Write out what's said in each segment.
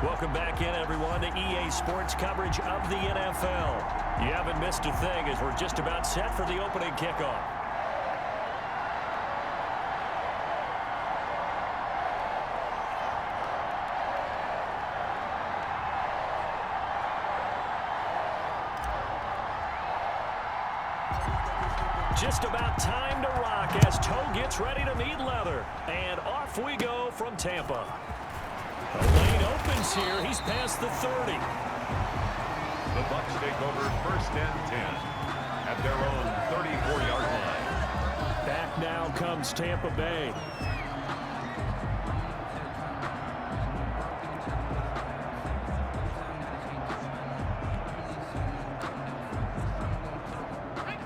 Welcome back in, everyone, to EA Sports coverage of the NFL. You haven't missed a thing as we're just about set for the opening kickoff. Just about time to rock as Toe gets ready to meet leather. And off we go from Tampa. The lane opens here. He's past the 30. The Bucs take over 1st and 10 at their own 34-yard line. Back now comes Tampa Bay.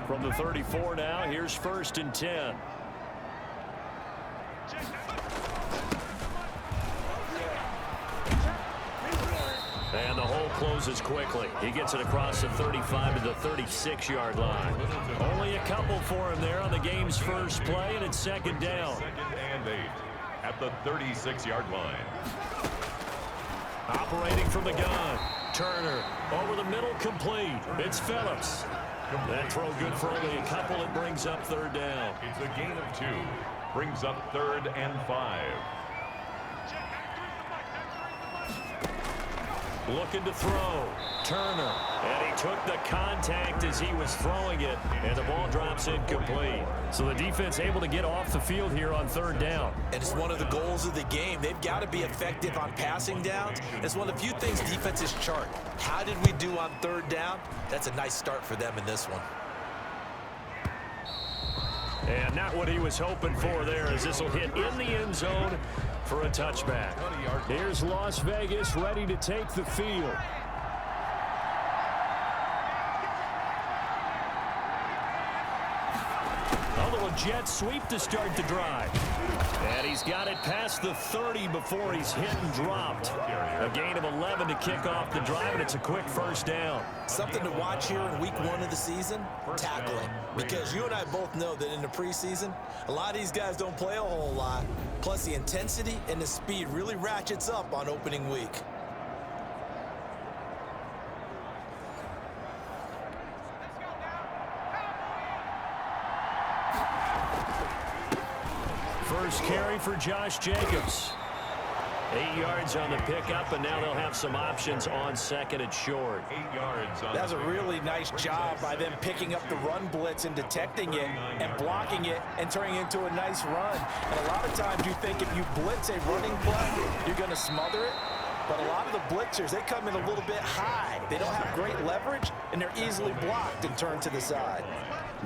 From the 34 now, here's 1st and 10. And the hole closes quickly. He gets it across the 35 to the 36-yard line. Only a couple for him there on the game's first play, and it's 2nd down. 2nd and 8 at the 36-yard line. Operating from the gun. Turner over the middle, complete. It's Phillips. That throw good for only a couple. It brings up 3rd down. It's a gain of 2. Brings up 3rd and 5. Looking to throw. Turner. And he took the contact as he was throwing it. And the ball drops incomplete. So the defense able to get off the field here on 3rd down. And it's one of the goals of the game. They've got to be effective on passing downs. It's one of the few things defenses chart. How did we do on 3rd down? That's a nice start for them in this one. And not what he was hoping for there, as this will hit in the end zone for a touchback. Here's Las Vegas ready to take the field. A little jet sweep to start the drive. And he's got it past the 30 before he's hit and dropped. A gain of 11 to kick off the drive, and it's a quick 1st down. Something to watch here in week 1 of the season, tackling. Because you and I both know that in the preseason, a lot of these guys don't play a whole lot. Plus, the intensity and the speed really ratchets up on opening week. First carry for Josh Jacobs. 8 yards on the pickup, and now they'll have some options on 2nd and short. 8 yards on That's a really nice job by them picking up the run blitz and detecting it and blocking it and turning it into a nice run. And a lot of times you think if you blitz a running play, you're going to smother it. But a lot of the blitzers, they come in a little bit high. They don't have great leverage, and they're easily blocked and turned to the side.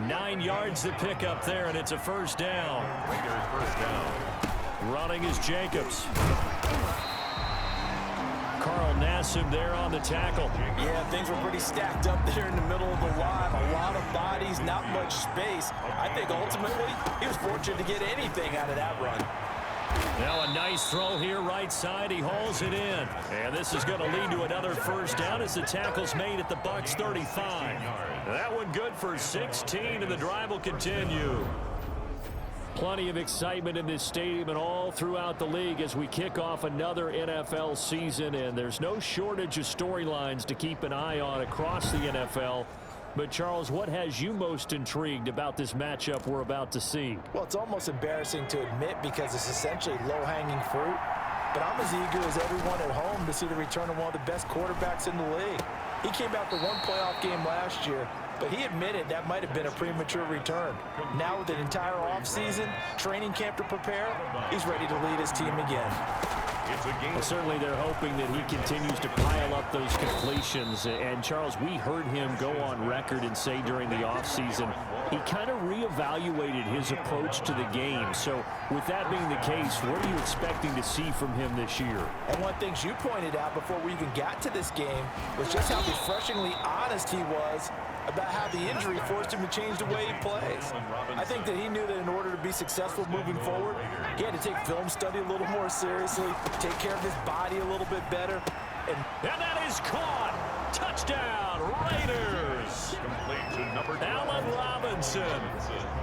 9 yards to pick up there, and it's a 1st down. Raiders 1st down. Running is Jacobs. Carl Nassib there on the tackle. Yeah, things were pretty stacked up there in the middle of the line. A lot of bodies, not much space. I think ultimately he was fortunate to get anything out of that run. Now a nice throw here right side. He hauls it in. And this is going to lead to another 1st down as the tackle's made at the Bucs 35. That one good for 16, and the drive will continue. Plenty of excitement in this stadium and all throughout the league as we kick off another NFL season, and there's no shortage of storylines to keep an eye on across the NFL. But, Charles, what has you most intrigued about this matchup we're about to see? Well, it's almost embarrassing to admit because it's essentially low-hanging fruit. But I'm as eager as everyone at home to see the return of one of the best quarterbacks in the league. He came after one playoff game last year, but he admitted that might have been a premature return. Now with an entire offseason, training camp to prepare, he's ready to lead his team again. Well, certainly they're hoping that he continues to pile up those completions. And, Charles, we heard him go on record and say during the offseason he kind of reevaluated his approach to the game. So with that being the case, what are you expecting to see from him this year? And one thing you pointed out before we even got to this game was just how refreshingly honest he was about how the injury forced him to change the way he plays. I think that he knew that in order to be successful moving forward, he had to take film study a little more seriously, take care of his body a little bit better. And that is caught. Touchdown, Raiders. Allen Robinson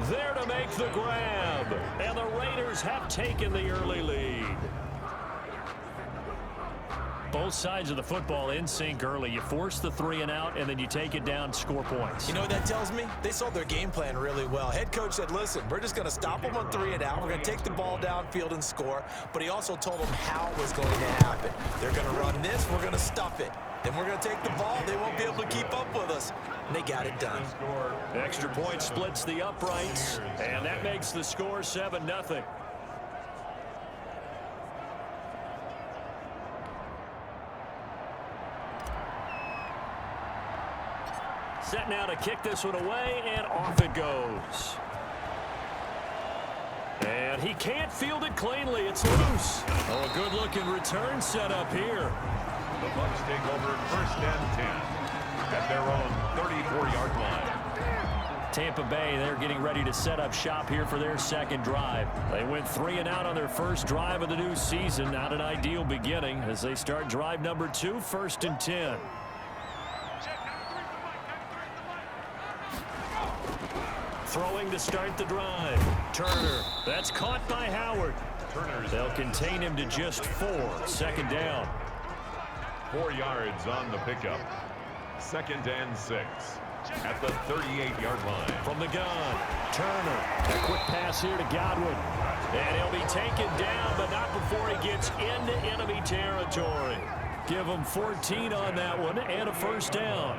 there to make the grab. And the Raiders have taken the early lead. Both sides of the football in sync early. You force the 3 and out, and then you take it down, score points. You know what that tells me? They sold their game plan really well. Head coach said, listen, we're just going to stop them on 3 and out. We're going to take the ball downfield and score. But he also told them how it was going to happen. They're going to run this. We're going to stuff it. Then we're going to take the ball. They won't be able to keep up with us. And they got it done. Extra point splits the uprights, and that makes the score 7-0. Set now to kick this one away, and off it goes. And he can't field it cleanly. It's loose. Oh, a good-looking return set up here. The Bucs take over 1st and 10 at their own 34-yard line. Tampa Bay, they're getting ready to set up shop here for their second drive. They went 3 and out on their first drive of the new season. Not an ideal beginning as they start drive number 2, 1st and 10. Throwing to start the drive. Turner. That's caught by Howard. They'll contain him to just 4. 2nd down. 4 yards on the pickup. 2nd and 6 at the 38-yard line. From the gun. Turner. A quick pass here to Godwin. And he'll be taken down, but not before he gets into enemy territory. Give him 14 on that one and a 1st down.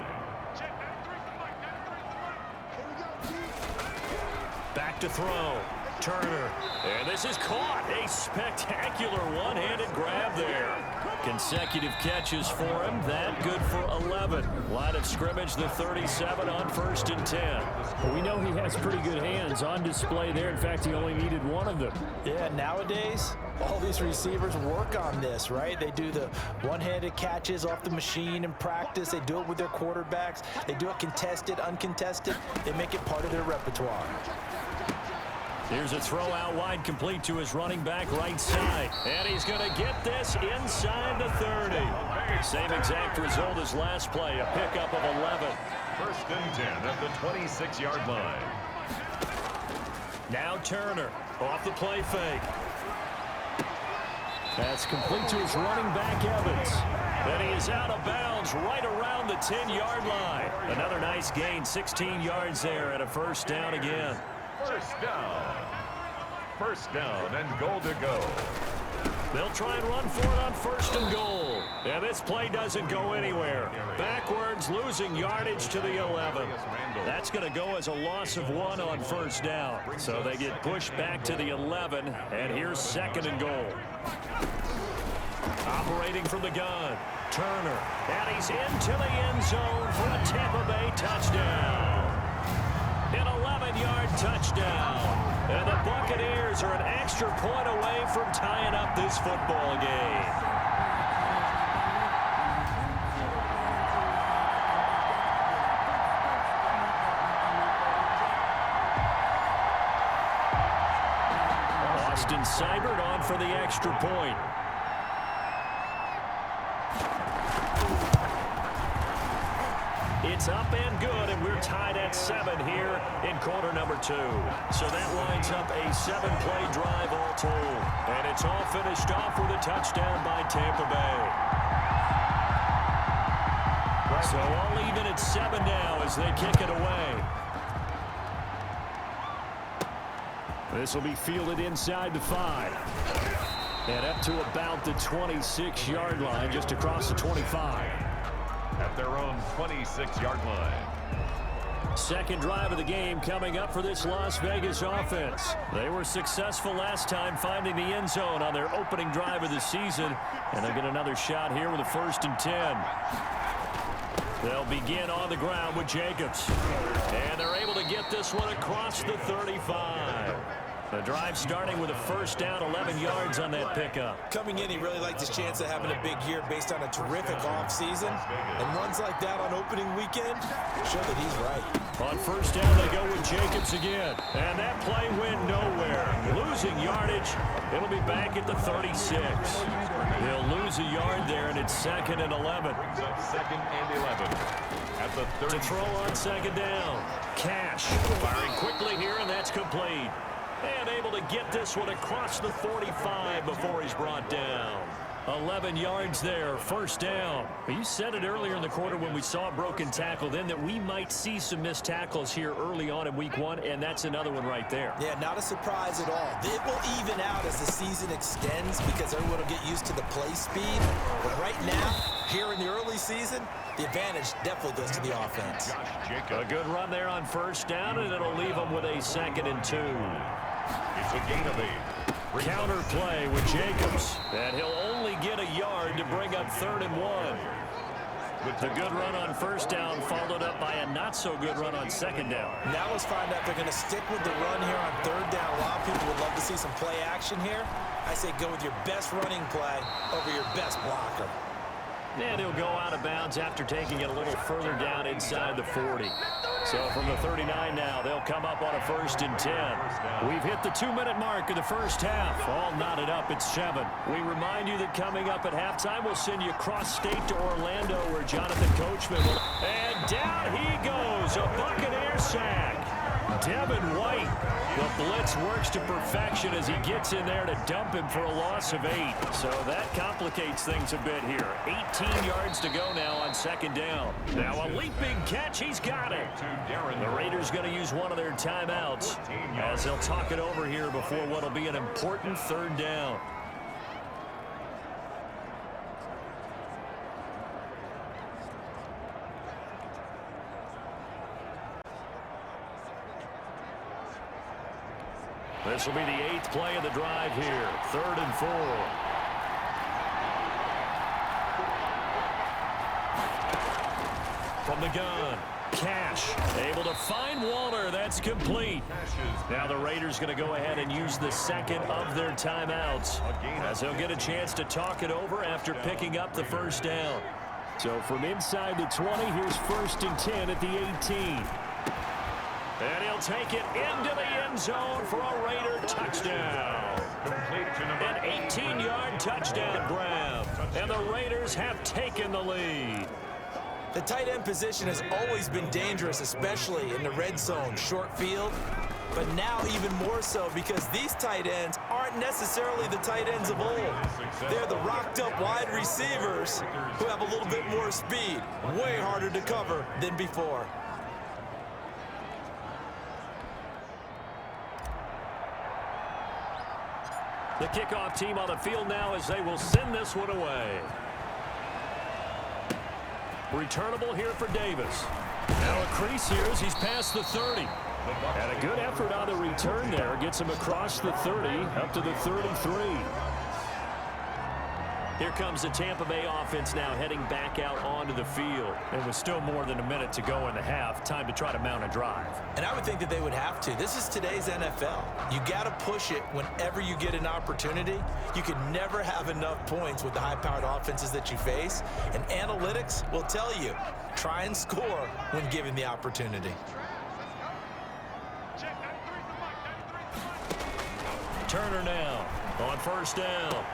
Back to throw. Turner. And this is caught. A spectacular one-handed grab there. Consecutive catches for him. That good for 11. Line of scrimmage, the 37 on 1st and 10. Well, we know he has pretty good hands on display there. In fact, he only needed one of them. Yeah, nowadays, all these receivers work on this, right? They do the one-handed catches off the machine in practice. They do it with their quarterbacks. They do it contested, uncontested. They make it part of their repertoire. Here's a throw out wide, complete to his running back right side. And he's going to get this inside the 30. Same exact result as last play, a pickup of 11. 1st and 10 at the 26-yard line. Now Turner off the play fake. That's complete to his running back, Evans. Then he is out of bounds right around the 10-yard line. Another nice gain, 16 yards there, and a 1st down again. 1st down. 1st down and goal to go. They'll try and run for it on 1st and goal. And this play doesn't go anywhere. Backwards, losing yardage to the 11. That's going to go as a loss of 1 on 1st down. So they get pushed back to the 11, and here's 2nd and goal. Operating from the gun, Turner. And he's into the end zone for a Tampa Bay touchdown. An 11-yard touchdown. And the Buccaneers are an extra point away from tying up this football game. Austin Seibert on for the extra point. It's up and good, and we're tied at 7 here in quarter number 2. So that lines up a 7-play drive all told. And it's all finished off with a touchdown by Tampa Bay. So all even at 7 now as they kick it away. This will be fielded inside the 5. And up to about the 26-yard line, just across the 25. At their own 26-yard line. 2nd drive of the game coming up for this Las Vegas offense. They were successful last time finding the end zone on their opening drive of the season. And they'll get another shot here with a 1st and 10. They'll begin on the ground with Jacobs. And they're able to get this one across the 35. The drive starting with a 1st down, 11 yards on that pickup. Coming in, he really liked his chance of having a big year based on a terrific offseason. And runs like that on opening weekend show that he's right. On 1st down, they go with Jacobs again. And that play went nowhere. Losing yardage. It'll be back at the 36. They'll lose a yard there, and it's 2nd and 11. 2nd and 11 at the 30. To throw on 2nd down. Cash firing quickly here, and that's complete. And able to get this one across the 45 before he's brought down. 11 yards there, first down. You said it earlier in the quarter when we saw a broken tackle then that we might see some missed tackles here early on in week 1, and that's another one right there. Yeah, not a surprise at all. It will even out as the season extends because everyone will get used to the play speed. But right now, here in the early season, the advantage definitely goes to the offense. A good run there on first down, and it'll leave them with a 2nd and 2. It's a gain of 8. Counter play with Jacobs, and he'll only get a yard to bring up 3rd and 1. The good run on first down followed up by a not-so-good run on 2nd down. Now let's find out if they're going to stick with the run here on 3rd down. A lot of people would love to see some play action here. I say go with your best running play over your best blocker. And he'll go out of bounds after taking it a little further down inside the 40. So from the 39 now, they'll come up on a 1st and 10. We've hit the 2-minute mark of the first half. All knotted up at 7. We remind you that coming up at halftime, we'll send you cross-state to Orlando where Jonathan Coachman will... And down he goes, a Buccaneer sack. Devin White, the blitz works to perfection as he gets in there to dump him for a loss of 8. So that complicates things a bit here. 18 yards to go now on 2nd down. Now a leaping catch, he's got it. The Raiders going to use one of their timeouts as they'll talk it over here before what will be an important 3rd down. This will be the 8th play of the drive here. 3rd and 4. From the gun, Cash able to find Waller. That's complete. Now the Raiders going to go ahead and use the 2nd of their timeouts as they'll get a chance to talk it over after picking up the 1st down. So from inside the 20, here's 1st and 10 at the 18. And he'll take it into the end zone for a Raider touchdown. An 18-yard touchdown grab. And the Raiders have taken the lead. The tight end position has always been dangerous, especially in the red zone, short field. But now even more so because these tight ends aren't necessarily the tight ends of old. They're the rocked-up wide receivers who have a little bit more speed. Way harder to cover than before. The kickoff team on the field now as they will send this one away. Returnable here for Davis. Now a crease here as he's past the 30. And a good effort on the return there. Gets him across the 30 up to the 33. Here comes the Tampa Bay offense now heading back out onto the field. And with still more than a minute to go in the half, time to try to mount a drive. And I would think that they would have to. This is today's NFL. You got to push it whenever you get an opportunity. You can never have enough points with the high-powered offenses that you face. And analytics will tell you, try and score when given the opportunity. Turner now on 1st down.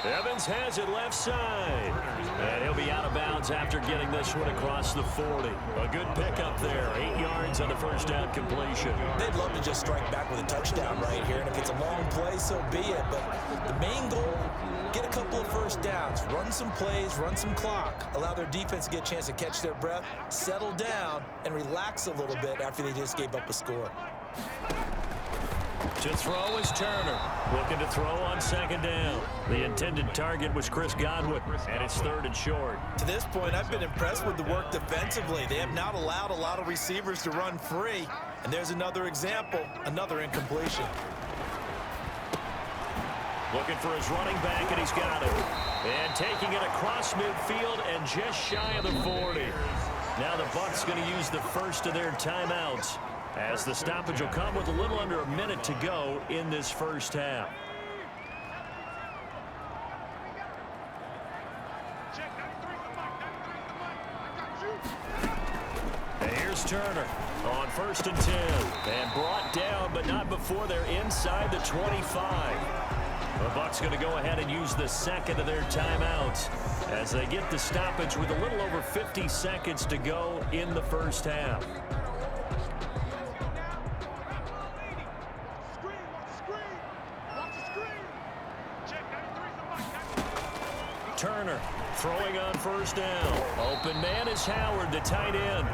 Evans has it left side. And he'll be out of bounds after getting this one across the 40. A good pickup there. 8 yards on the 1st down completion. They'd love to just strike back with a touchdown right here. And if it's a long play, so be it. But the main goal, get a couple of 1st downs. Run some plays, run some clock. Allow their defense to get a chance to catch their breath, settle down, and relax a little bit after they just gave up a score. To throw is Turner. Looking to throw on 2nd down. The intended target was Chris Godwin, and it's 3rd and short. To this point, I've been impressed with the work defensively. They have not allowed a lot of receivers to run free. And there's another example, another incompletion. Looking for his running back, and he's got it. And taking it across midfield and just shy of the 40. Now the Bucs going to use the 1st of their timeouts, as the stoppage will come with a little under a minute to go in this 1st half. And here's Turner on 1st and 10. And brought down, but not before they're inside the 25. The Bucs going to go ahead and use the 2nd of their timeouts as they get the stoppage with a little over 50 seconds to go in the 1st half. Turner throwing on first down. Open man is Howard, the tight end.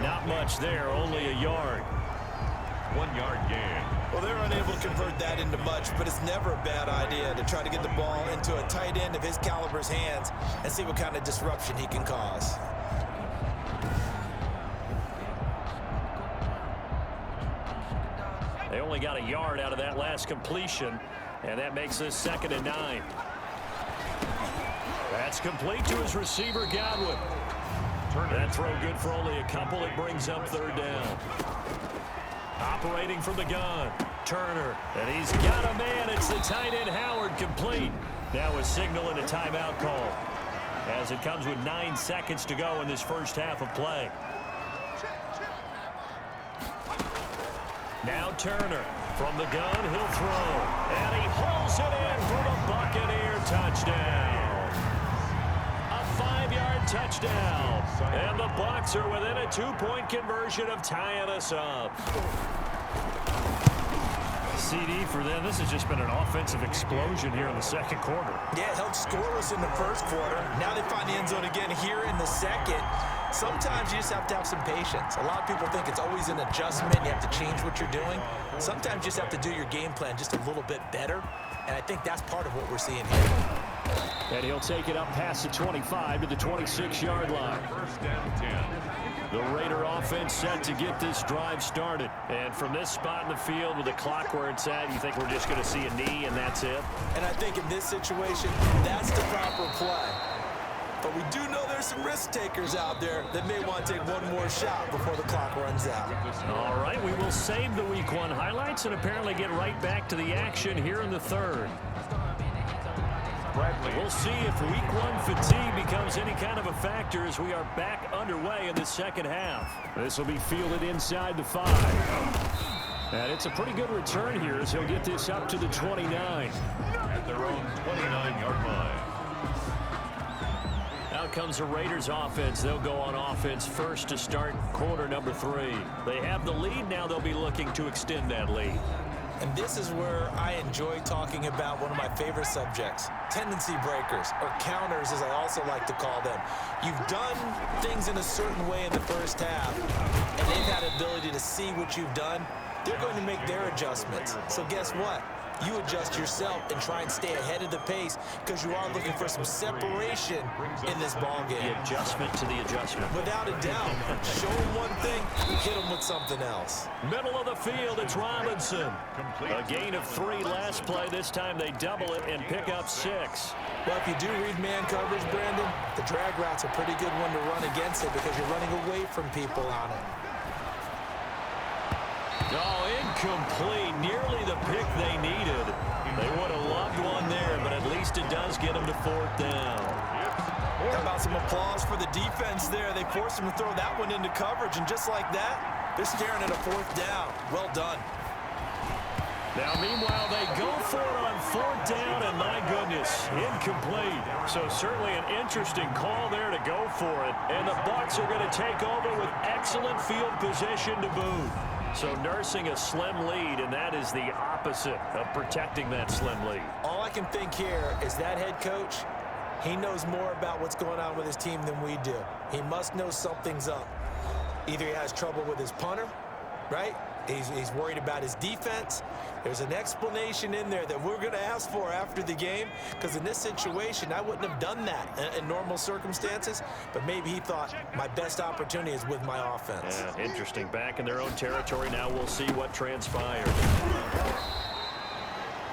Not much there, only a yard. 1 yard gain. Well, they're unable to convert that into much, but it's never a bad idea to try to get the ball into a tight end of his caliber's hands and see what kind of disruption he can cause. They only got a yard out of that last completion, and that makes this 2nd and 9. That's complete to his receiver, Godwin. That throw good for only a couple. It brings up 3rd down. Operating from the gun, Turner, and he's got a man. It's the tight end, Howard, complete. Now a signal and a timeout call as it comes with 9 seconds to go in this first half of play. Now Turner from the gun, he'll throw, and he hauls it in for the Buccaneer touchdown. A 5-yard touchdown, and the Bucs are within a 2-point conversion of tying us up. CD for them. This has just been an offensive explosion here in the 2nd quarter. Yeah, held scoreless in the 1st quarter. Now they find the end zone again here in the 2nd. Sometimes you just have to have some patience. A lot of people think it's always an adjustment. You have to change what you're doing. Sometimes you just have to do your game plan just a little bit better. And I think that's part of what we're seeing here. And he'll take it up past the 25 to the 26-yard line. 1st and 10. The Raider offense set to get this drive started. And from this spot in the field with the clock where it's at, you think we're just going to see a knee and that's it? And I think in this situation, that's the proper play. But we do know there's some risk takers out there that may want to take one more shot before the clock runs out. All right, we will save the Week 1 highlights and apparently get right back to the action here in the 3rd. We'll see if Week 1 fatigue becomes any kind of a factor as we are back underway in the 2nd half. This will be fielded inside the 5. And it's a pretty good return here as he'll get this up to the 29. At their own 29-yard line. Out comes the Raiders offense. They'll go on offense first to start quarter number 3. They have the lead. Now they'll be looking to extend that lead. And this is where I enjoy talking about one of my favorite subjects, tendency breakers, or counters as I also like to call them. You've done things in a certain way in the 1st half, and they've had the ability to see what you've done. They're going to make their adjustments. So guess what? You adjust yourself and try and stay ahead of the pace because you are looking for some separation in this ball game. The adjustment to the adjustment. Without a doubt. Show them one thing, hit them with something else. Middle of the field, it's Robinson. A gain of 3 last play. This time they double it and pick up 6. Well, if you do read man coverage, Brandon, the drag route's a pretty good one to run against it because you're running away from people on it. Oh, incomplete. Nearly the pick they needed. They would have loved one there, but at least it does get them to 4th down. How about some applause for the defense there? They forced him to throw that one into coverage, and just like that, they're staring at a 4th down. Well done. Now, meanwhile, they go for it on 4th down, and my goodness, incomplete. So certainly an interesting call there to go for it. And the Bucs are going to take over with excellent field position to boot. So nursing a slim lead, and that is the opposite of protecting that slim lead. All I can think here is that head coach, he knows more about what's going on with his team than we do. He must know something's up. Either he has trouble with his punter, right? He's worried about his defense. There's an explanation in there that we're going to ask for after the game, because in this situation, I wouldn't have done that in normal circumstances, but maybe he thought my best opportunity is with my offense. Yeah, interesting. Back in their own territory now. We'll see what transpires.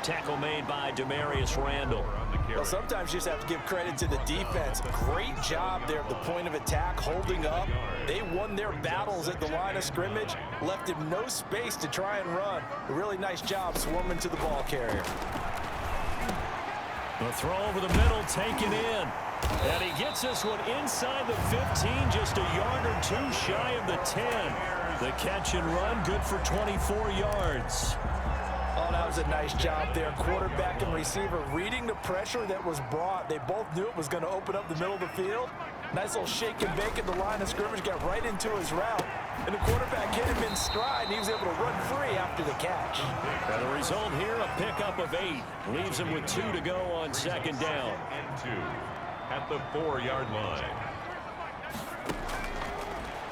Tackle made by Demarius Randall. Well, sometimes you just have to give credit to the defense. Great job there at the point of attack, holding up. They won their battles at the line of scrimmage, left him no space to try and run. A really nice job swarming to the ball carrier. The throw over the middle, taken in. And he gets this one inside the 15, just a yard or 2 shy of the 10. The catch and run, good for 24 yards. Oh, that was a nice job there. Quarterback and receiver reading the pressure that was brought. They both knew it was going to open up the middle of the field. Nice little shake and bake at the line of scrimmage, got right into his route. And the quarterback hit him in stride, and he was able to run free after the catch. And the result here, a pickup of 8. Leaves him with 2 to go on second down. And 2 at the 4-yard line.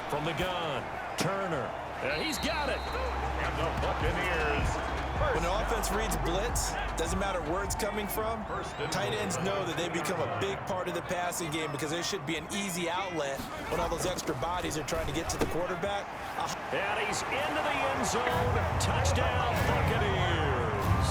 From the gun, Turner. He's got it. And the Buccaneers. When the offense reads blitz, doesn't matter where it's coming from, tight ends know that they become a big part of the passing game because there should be an easy outlet when all those extra bodies are trying to get to the quarterback. And he's into the end zone. Touchdown, Buccaneers.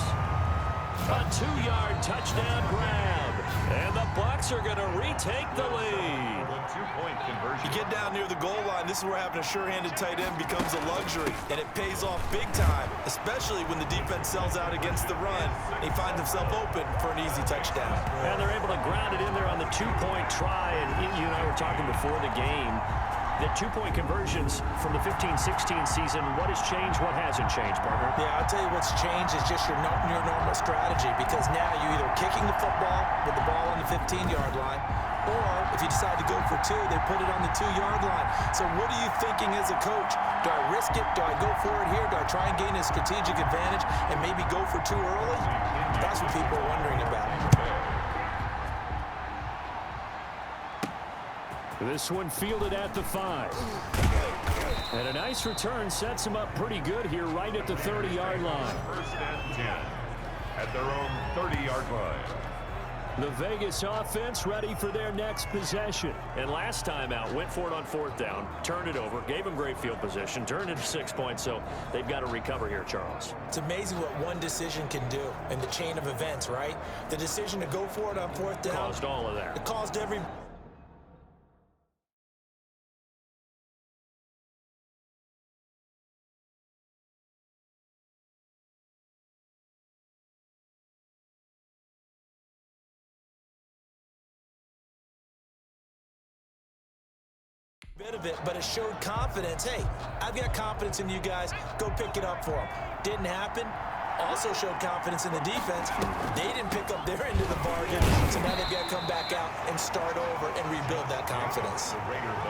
A 2-yard touchdown grab. And the Bucs are going to retake the lead. Two-point conversion. You get down near the goal line, this is where having a sure-handed tight end becomes a luxury, and it pays off big time, especially when the defense sells out against the run. He finds himself open for an easy touchdown. And they're able to ground it in there on the 2-point try. And you and I were talking before the game. The 2-point conversions from the 15-16 season, what has changed, what hasn't changed, partner? Yeah, I'll tell you what's changed is just your normal strategy, because now you're either kicking the football with the ball on the 15-yard line, or if you decide to go for 2, they put it on the 2-yard line. So what are you thinking as a coach? Do I risk it? Do I go for it here? Do I try and gain a strategic advantage and maybe go for 2 early? That's what people are wondering about. This one fielded at the 5. And a nice return sets him up pretty good here right at the 30-yard line. First and 10 at their own 30-yard line. The Vegas offense ready for their next possession. And last time out, went for it on 4th down, turned it over, gave them great field position, turned it to 6 points, so they've got to recover here, Charles. It's amazing what one decision can do in the chain of events, right? The decision to go for it on 4th down. Caused all of that. It caused every... bit of it, but it showed confidence. Hey, I've got confidence in you guys. Go pick it up for them. Didn't happen. Also showed confidence in the defense. They didn't pick up their end of the bargain, so now they've got to come back out and start over and rebuild that confidence.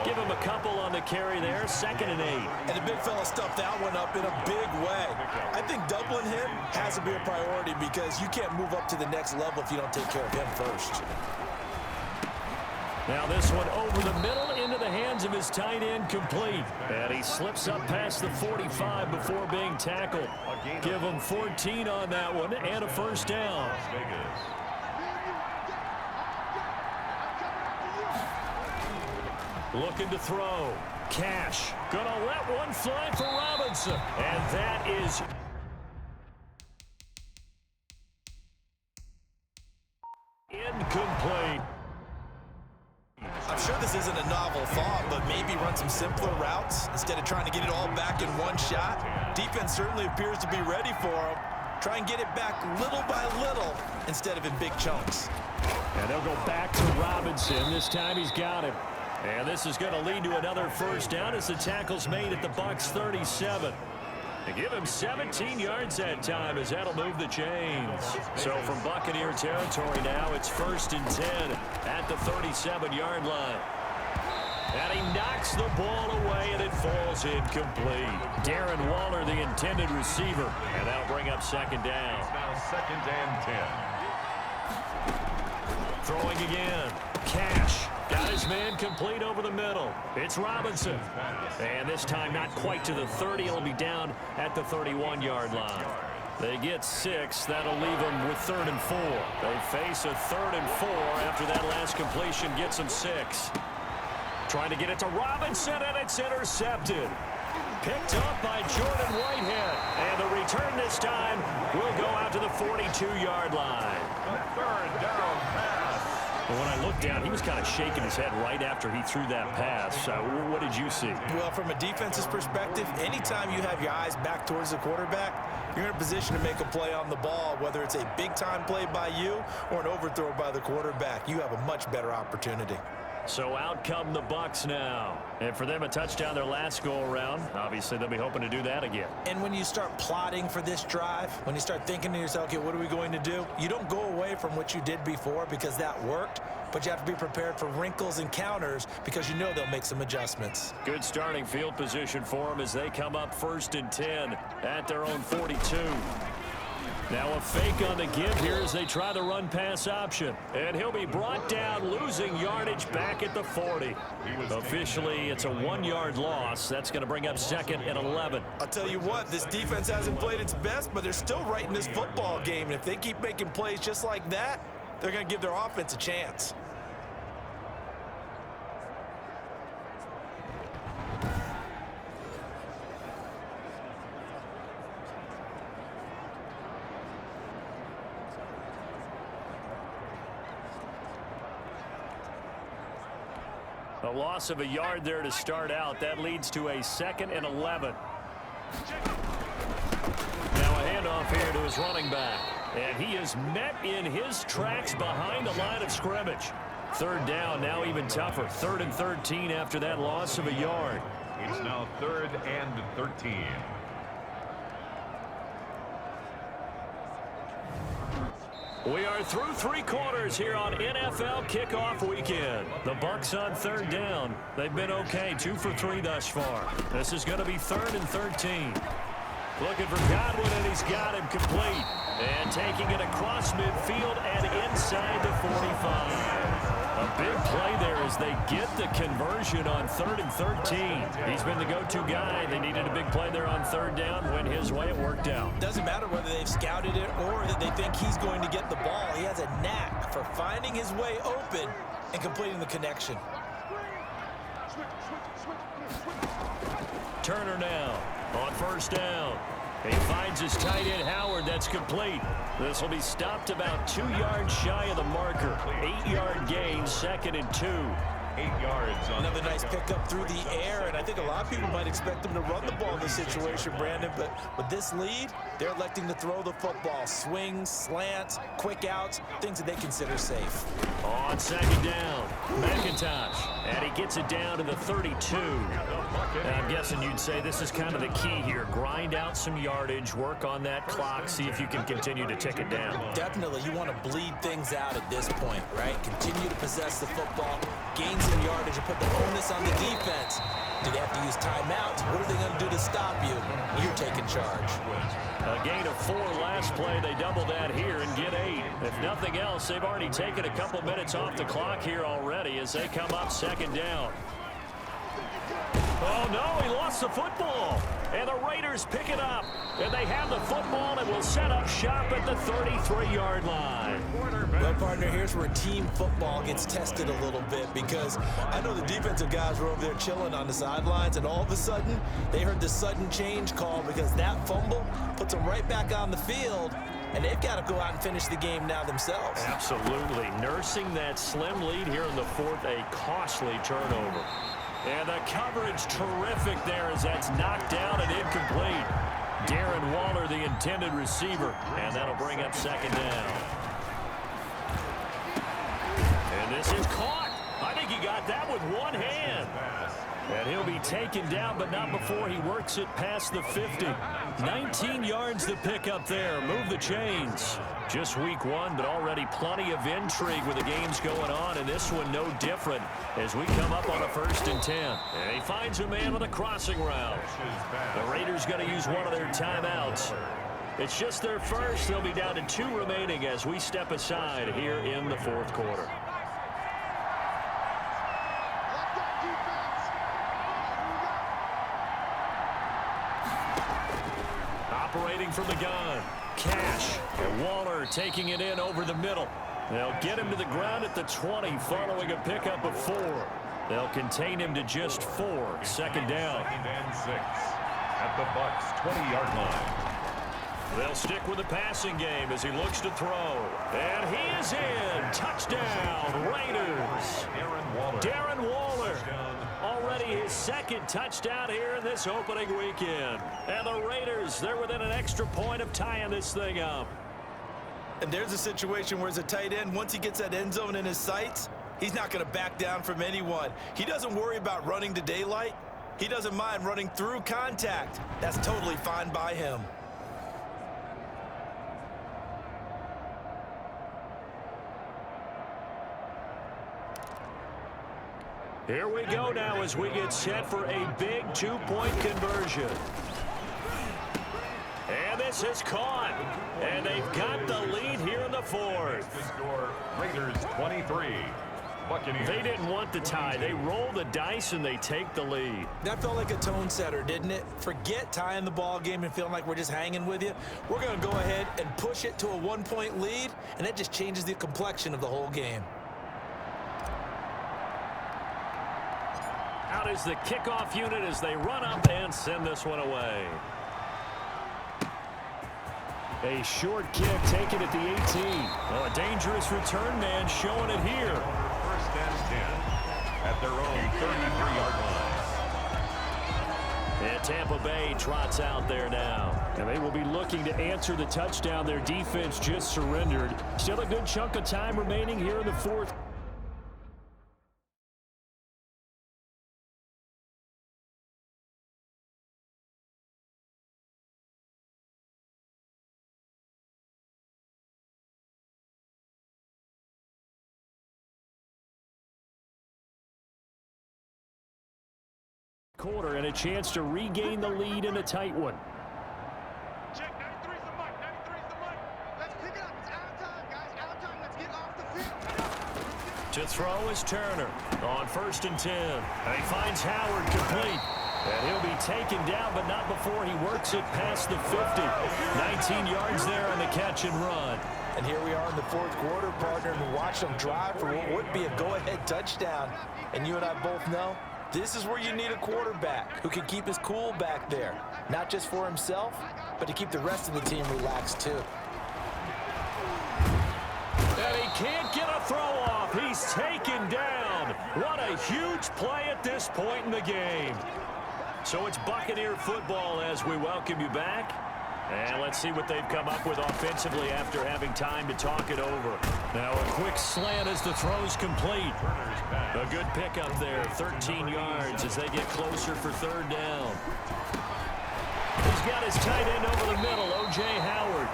Give him a couple on the carry there, 2nd and 8. And the big fella stuffed that one up in a big way. I think doubling him has to be a priority because you can't move up to the next level if you don't take care of him first. Now this one over the middle into the hands of his tight end, complete. And he slips up past the 45 before being tackled. Give him 14 on that one and a first down. Looking to throw. Cash. Gonna let one fly for Robinson. And that is... incomplete. I'm sure this isn't a novel thought, but maybe run some simpler routes instead of trying to get it all back in one shot. Defense certainly appears to be ready for him. Try and get it back little by little instead of in big chunks. And they'll go back to Robinson. This time he's got him. And this is going to lead to another first down as the tackle's made at the Bucs 37. They give him 17 yards that time as that'll move the chains. So from Buccaneer territory now, it's 1st and 10 at the 37-yard line. And he knocks the ball away, and it falls incomplete. Darren Waller, the intended receiver. And that'll bring up 2nd down. It's now 2nd and 10. Throwing again. Cash. Got his man complete over the middle. It's Robinson. And this time not quite to the 30. It'll be down at the 31-yard line. They get 6. That'll leave them with 3rd and 4. They face a 3rd and 4 after that last completion gets them 6. Trying to get it to Robinson, and it's intercepted. Picked up by Jordan Whitehead. And the return this time will go out to the 42-yard line. 3rd down pass. When I looked down, he was kind of shaking his head right after he threw that pass. What did you see? Well, from a defense's perspective, anytime you have your eyes back towards the quarterback, you're in a position to make a play on the ball, whether it's a big-time play by you or an overthrow by the quarterback. You have a much better opportunity. So out come the Bucs now. And for them, a touchdown their last go-around. Obviously, they'll be hoping to do that again. And when you start plotting for this drive, when you start thinking to yourself, okay, what are we going to do? You don't go away from what you did before because that worked, but you have to be prepared for wrinkles and counters because you know they'll make some adjustments. Good starting field position for them as they come up 1st and 10 at their own 42. Now a fake on the give here as they try the run-pass option. And he'll be brought down, losing yardage back at the 40. Officially, it's a 1-yard loss. That's going to bring up 2nd and 11. I'll tell you what, this defense hasn't played its best, but they're still right in this football game. And if they keep making plays just like that, they're going to give their offense a chance. A loss of a yard there to start out. That leads to a 2nd and 11. Now a handoff here to his running back. And he is met in his tracks behind the line of scrimmage. 3rd down, now even tougher. 3rd and 13 after that loss of a yard. It's now 3rd and 13. We are through 3 quarters here on NFL kickoff weekend. The Bucs on 3rd down. They've been okay, 2 for 3 thus far. This is going to be 3rd and 13. Looking for Godwin, and he's got him complete. And taking it across midfield and inside the 45. A big play there as they get the conversion on 3rd and 13. He's been the go-to guy. They needed a big play there on 3rd down. Went his way, it worked out. Doesn't matter whether they've scouted it or that they think he's going to get the ball. He has a knack for finding his way open and completing the connection. Turner now on 1st down. He finds his tight end, Howard. That's complete. This will be stopped about 2 yards shy of the marker. 8-yard gain, 2nd and 2. 8 yards on another nice pickup through the air, and I think a lot of people might expect them to run the ball in this situation, Brandon, but with this lead, they're electing to throw the football. Swings, slants, quick outs, things that they consider safe. On 2nd down, McIntosh, and he gets it down to the 32. And I'm guessing you'd say this is kind of the key here. Grind out some yardage, work on that clock, see if you can continue to tick it down. Definitely, you want to bleed things out at this point, right? Continue to possess the football, gain some yardage, and put the onus on the defense. Do they have to use timeouts? What are they going to do to stop you? You're taking charge. A gain of 4 last play. They double that here and get 8. If nothing else, they've already taken a couple minutes off the clock here already as they come up 2nd down. Oh, no, he lost the football. And the Raiders pick it up. And they have the football and will set up shop at the 33-yard line. Well, partner, here's where team football gets tested a little bit because I know the defensive guys were over there chilling on the sidelines, and all of a sudden, they heard the sudden change call because that fumble puts them right back on the field, and they've got to go out and finish the game now themselves. Absolutely. Nursing that slim lead here in the 4th, a costly turnover. And the coverage terrific there as that's knocked down and incomplete. Darren Waller, the intended receiver, and that'll bring up 2nd down. And this is caught. I think he got that with one hand. And he'll be taken down, but not before he works it past the 50. 19 yards to pick up there. Move the chains. Just week 1, but already plenty of intrigue with the games going on, and this one no different as we come up on a 1st and 10. And he finds a man on the crossing route. The Raiders going to use one of their timeouts. It's just their first. They'll be down to 2 remaining as we step aside here in the 4th quarter. Operating from the gun. Cash. And Waller taking it in over the middle. They'll get him to the ground at the 20 following a pickup of 4. They'll contain him to just 4. 2nd down. 2nd and 6 at the Bucs 20-yard line. They'll stick with the passing game as he looks to throw. And he is in. Touchdown, Raiders. Darren Waller. Already his 2nd touchdown here in this opening weekend. And the Raiders, they're within an extra point of tying this thing up. And there's a situation where as a tight end, once he gets that end zone in his sights, He's not going to back down from anyone. He doesn't worry about running to daylight. He doesn't mind running through contact. That's totally fine by him. Here we go now as we get set for a big two-point conversion. And this is caught. And they've got the lead here in the fourth. The score, Raiders 23. Buccaneers. They didn't want the tie. They roll the dice and they take the lead. That felt like a tone setter, didn't it? Forget tying the ball game and feeling like we're just hanging with you. We're going to go ahead and push it to a one-point lead, and that just changes the complexion of the whole game. Out is the kickoff unit as they run up and send this one away. A short kick taken at the 18. Oh, a dangerous return man showing it here. First and 10 at their own 33-yard line. And Tampa Bay trots out there now. And they will be looking to answer the touchdown their defense just surrendered. Still a good chunk of time remaining here in the fourth. Quarter and a chance to regain the lead in a tight one. Check, 93's the mic, 93's the mic. Let's pick it up. It's out of time, guys. Out of time. Let's get off the field. To throw is Turner on 1st and 10. And he finds Howard complete. And he'll be taken down, but not before he works it past the 50. 19 yards there on the catch and run. And here we are in the fourth quarter, partner, and watch them drive for what would be a go-ahead touchdown. And you and I both know, this is where you need a quarterback who can keep his cool back there. Not just for himself, but to keep the rest of the team relaxed too. And he can't get a throw off. He's taken down. What a huge play at this point in the game. So it's Buccaneer football as we welcome you back. And let's see what they've come up with offensively after having time to talk it over. Now a quick slant as the throw's complete. A good pickup there, 13 yards as they get closer for 3rd down. He's got his tight end over the middle, O.J. Howard.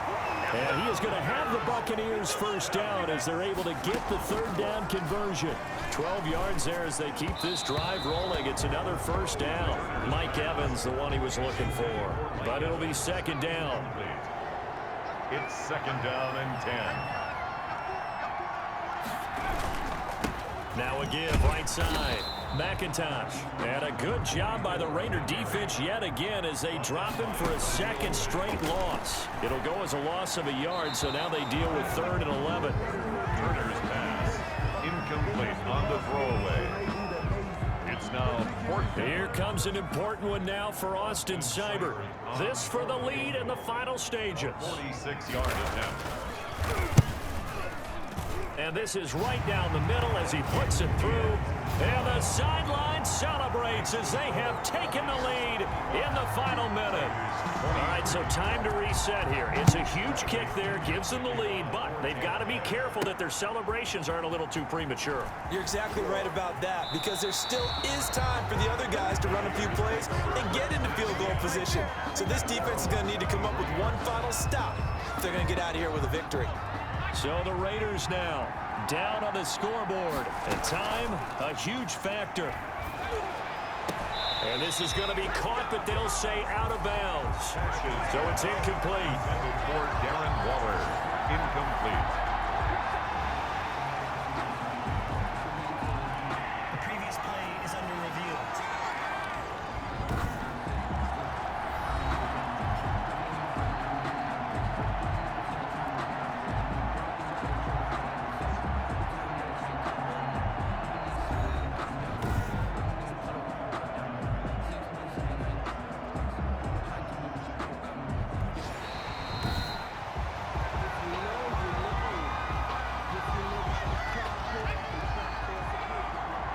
And he is going to have the Buccaneers first down as they're able to get the 3rd down conversion. 12 yards there as they keep this drive rolling. It's another first down. Mike Evans, the one he was looking for. But it'll be 2nd down. It's 2nd down and 10. Now a give right side. McIntosh. And a good job by the Raider defense yet again as they drop him for a 2nd straight loss. It'll go as a loss of a yard, so now they deal with 3rd and 11. Turner's pass incomplete on the throwaway. It's now 4th down. Here comes an important one now for Austin Seibert. This for the lead in the final stages. 46-yard attempt. And this is right down the middle as he puts it through. And the sideline celebrates as they have taken the lead in the final minute. All right, so time to reset here. It's a huge kick there, gives them the lead, but they've got to be careful that their celebrations aren't a little too premature. You're exactly right about that, because there still is time for the other guys to run a few plays and get into field goal position. So this defense is going to need to come up with one final stop if they're going to get out of here with a victory. So the Raiders now down on the scoreboard. And time, a huge factor. And this is going to be caught, but they'll say out of bounds. So it's incomplete. For Darren Waller, incomplete. The previous play is under review.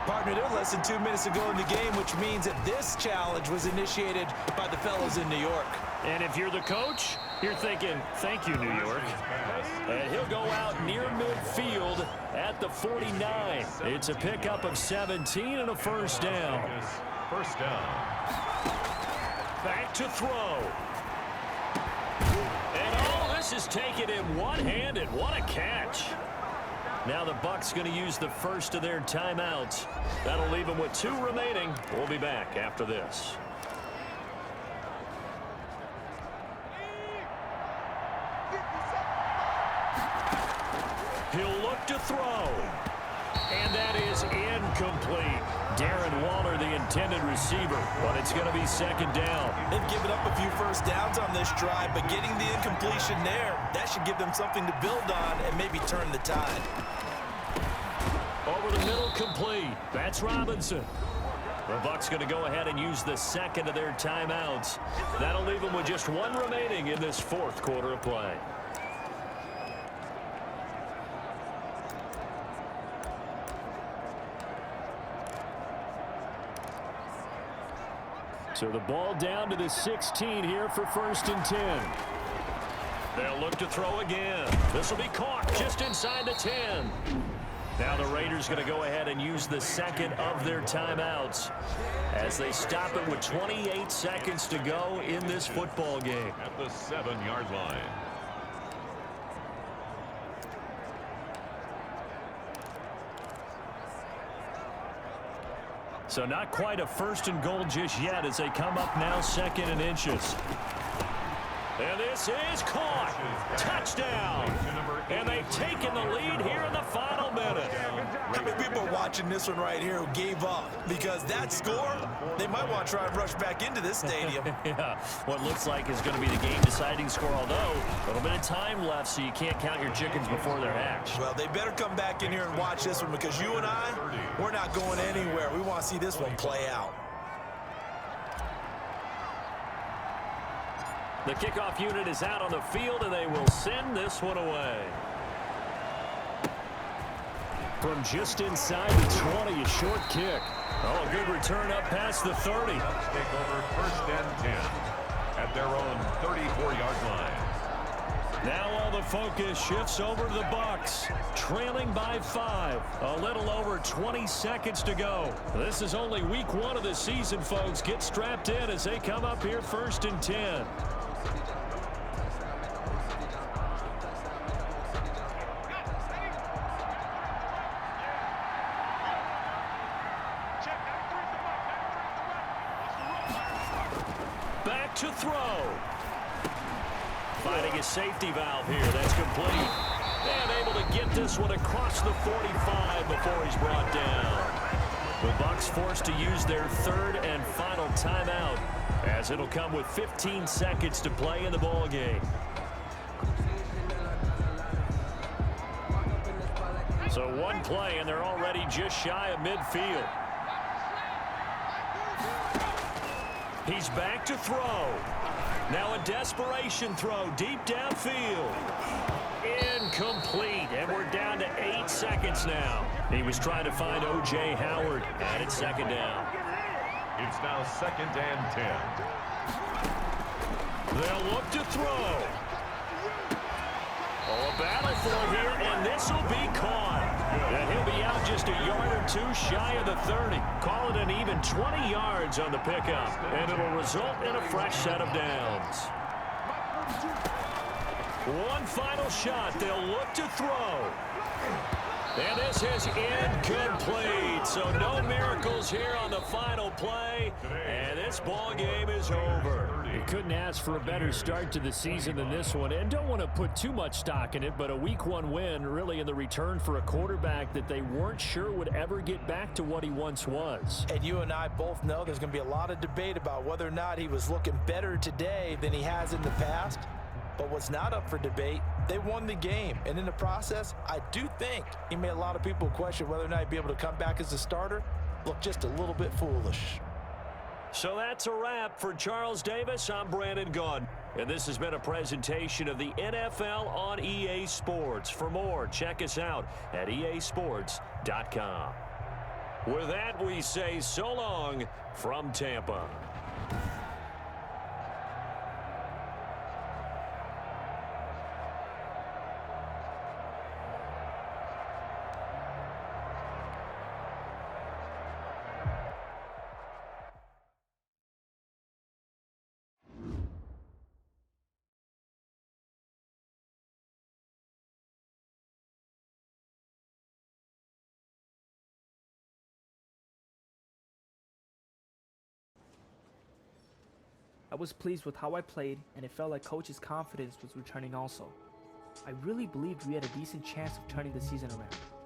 Partner, they're less than 2 minutes to go in the game, which means that this challenge was initiated by the fellas in New York. And if you're the coach, you're thinking, thank you, New York. And he'll go out near midfield at the 49. It's a pickup of 17 and a first down. First down. Back to throw. And all this is taken in one-handed. What a catch. Now the Bucs going to use the first of their timeouts. That'll leave them with 2 remaining. We'll be back after this. He'll look to throw. And that is incomplete. Darren Waller, the intended receiver, but it's going to be second down. They've given up a few first downs on this drive, but getting the incompletion there, that should give them something to build on and maybe turn the tide. Over the middle, complete. That's Robinson. The Bucs going to go ahead and use the second of their timeouts. That'll leave them with just 1 remaining in this 4th quarter of play. So the ball down to the 16 here for 1st and 10. They'll look to throw again. This will be caught just inside the 10. Now the Raiders going to go ahead and use the second of their timeouts as they stop it with 28 seconds to go in this football game. At the 7-yard line. So not quite a 1st and goal just yet as they come up now 2nd and inches. And this is caught. Touchdown. And they've taken the lead here in the final minute. How many people are watching this one right here who gave up? Because that score, they might want to try and rush back into this stadium. Yeah, what looks like is going to be the game-deciding score, although a little bit of time left, so you can't count your chickens before they're hatched. Well, they better come back in here and watch this one because you and I, we're not going anywhere. We want to see this one play out. The kickoff unit is out on the field, and they will send this one away. From just inside the 20, a short kick. Oh, a good return up past the 30. Take over 1st and 10 at their own 34-yard line. Now all the focus shifts over to the Bucs, trailing by 5. A little over 20 seconds to go. This is only week 1 of the season, folks. Get strapped in as they come up here 1st and 10. Back to throw. Finding a safety valve here. That's complete. And able to get this one across the 45 before he's brought down. The Bucs forced to use their 3rd and final timeout as it'll come with 15 seconds to play in the ball game. So 1 play, and they're already just shy of midfield. He's back to throw. Now a desperation throw deep downfield. Incomplete, and we're down to 8 seconds now. He was trying to find O.J. Howard, and it's 2nd down. It's now 2nd and 10. They'll look to throw. Oh, a battle for here, and this will be caught. And he'll be out just a yard or 2 shy of the 30. Call it an even 20 yards on the pickup, and it'll result in a fresh set of downs. 1 final shot. They'll look to throw. And this is incomplete. So no miracles here on the final play. And this ball game is over. You couldn't ask for a better start to the season than this one. And don't want to put too much stock in it, but a week 1 win really in the return for a quarterback that they weren't sure would ever get back to what he once was. And you and I both know there's going to be a lot of debate about whether or not he was looking better today than he has in the past. But what's not up for debate, they won the game. And in the process, I do think he made a lot of people question whether or not he'd be able to come back as a starter. Look just a little bit foolish. So that's a wrap for Charles Davis. I'm Brandon Gaudin. And this has been a presentation of the NFL on EA Sports. For more, check us out at easports.com. With that, we say so long from Tampa. I was pleased with how I played, and it felt like Coach's confidence was returning also. I really believed we had a decent chance of turning the season around.